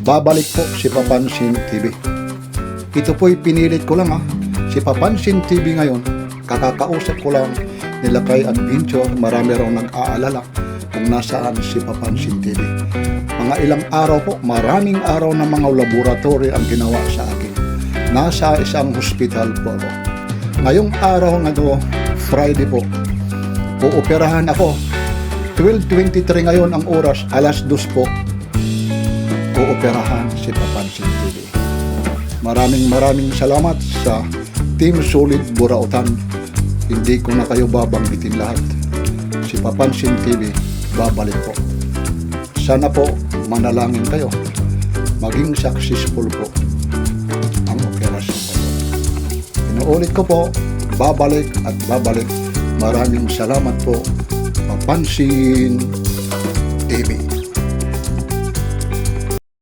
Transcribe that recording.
babalik po si Papansin TV. Ito po'y pinilit ko lang si Papansin TV ngayon, kakakausap ko lang nila kay Adventure. Marami raw nag-aalala kung nasaan si Papansin TV. Mga ilang araw po, maraming araw na mga laboratory ang ginawa sa akin. Nasa isang hospital po ako. Ngayong araw na to, Friday po, uoperahan ako. 12:23 ngayon ang oras, alas 2 po, uoperahan si Papansin TV. Maraming salamat sa Team Solid Burautan. Hindi ko na kayo babanggitin lahat. Si Papansin TV babalik po. Sana po manalangin kayo. Maging successful po ang operasyon ko. Inuulit ko po, babalik at babalik. Maraming salamat po, Papansin